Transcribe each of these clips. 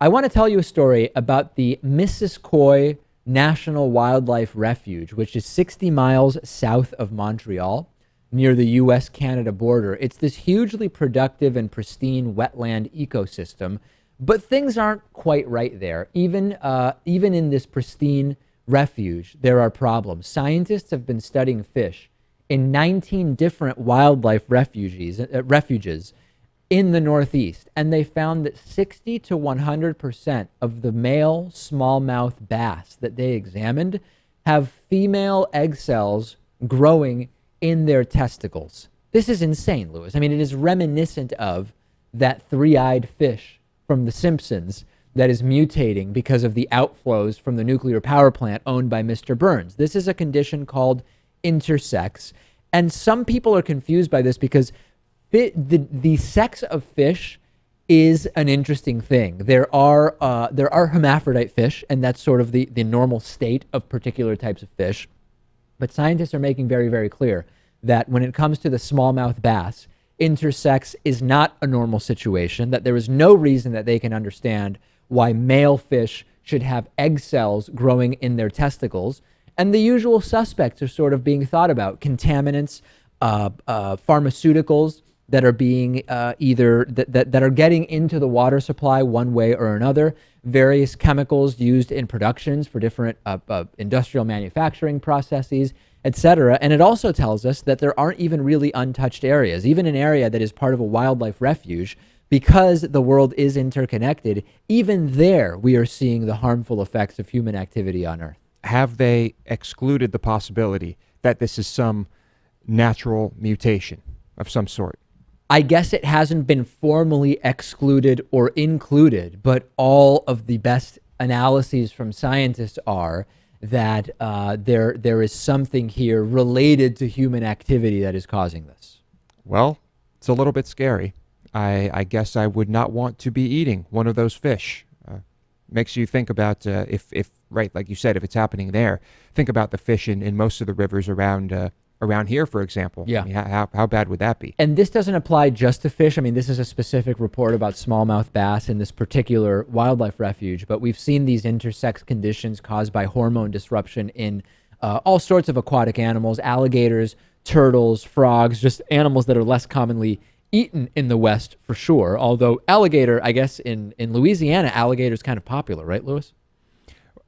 I want to tell you a story about the Missisquoi National Wildlife Refuge, which is 60 miles south of Montreal, near the US-Canada border. It's this hugely productive and pristine wetland ecosystem, but things aren't quite right there. Even in this pristine refuge, there are problems. Scientists have been studying fish in 19 different wildlife refuges in the Northeast, and they found that 60 to 100% of the male smallmouth bass that they examined have female egg cells growing in their testicles. This is insane, Lewis. I mean, it is reminiscent of that three-eyed fish from The Simpsons that is mutating because of the outflows from the nuclear power plant owned by Mr. Burns. This is a condition called intersex, and some people are confused by this because the sex of fish is an interesting thing. There are hermaphrodite fish, and that's sort of the normal state of particular types of fish. But scientists are making very, very clear that when it comes to the smallmouth bass, intersex is not a normal situation, that there is no reason that they can understand why male fish should have egg cells growing in their testicles. And the usual suspects are sort of being thought about: contaminants, pharmaceuticals that are being that are getting into the water supply one way or another, various chemicals used in productions for different industrial manufacturing processes, etc. And it also tells us that there aren't even really untouched areas, even an area that is part of a wildlife refuge, because the world is interconnected. Even there, we are seeing the harmful effects of human activity on Earth. Have they excluded the possibility that this is some natural mutation of some sort? I guess it hasn't been formally excluded or included, but all of the best analyses from scientists are that there is something here related to human activity that is causing this. Well, it's a little bit scary. I guess I would not want to be eating one of those fish. Makes you think about if right, like you said, if it's happening there, think about the fish in most of the rivers around here, for example. Yeah. I mean, how bad would that be? And this doesn't apply just to fish. I mean, this is a specific report about smallmouth bass in this particular wildlife refuge, but we've seen these intersex conditions caused by hormone disruption in all sorts of aquatic animals: alligators, turtles, frogs, just animals that are less commonly eaten in the West for sure. Although alligator, I guess in Louisiana, alligator is kind of popular, right, Lewis?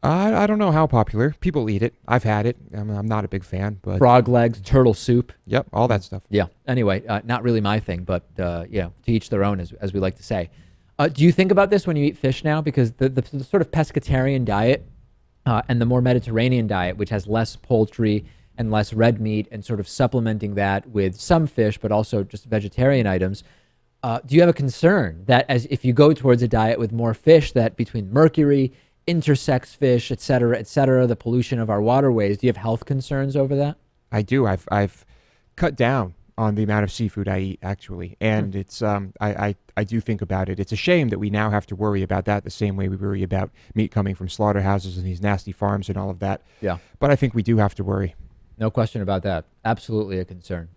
I don't know how popular. People eat it. I've had it. I'm not a big fan, but Frog legs, turtle soup. Yep, all that stuff. Yeah. Anyway, not really my thing, but yeah, to each their own, as we like to say. Do you think about this when you eat fish now? Because the sort of pescatarian diet and the more Mediterranean diet, which has less poultry and less red meat, and sort of supplementing that with some fish, but also just vegetarian items. Do you have a concern that as if you go towards a diet with more fish, that between mercury, intersex fish, et cetera, the pollution of our waterways, do you have health concerns over that? I do. I've cut down on the amount of seafood I eat, actually, and it's I do think about it. It's a shame that we now have to worry about that the same way we worry about meat coming from slaughterhouses and these nasty farms and all of that. Yeah. But I think we do have to worry. No question about that. Absolutely a concern.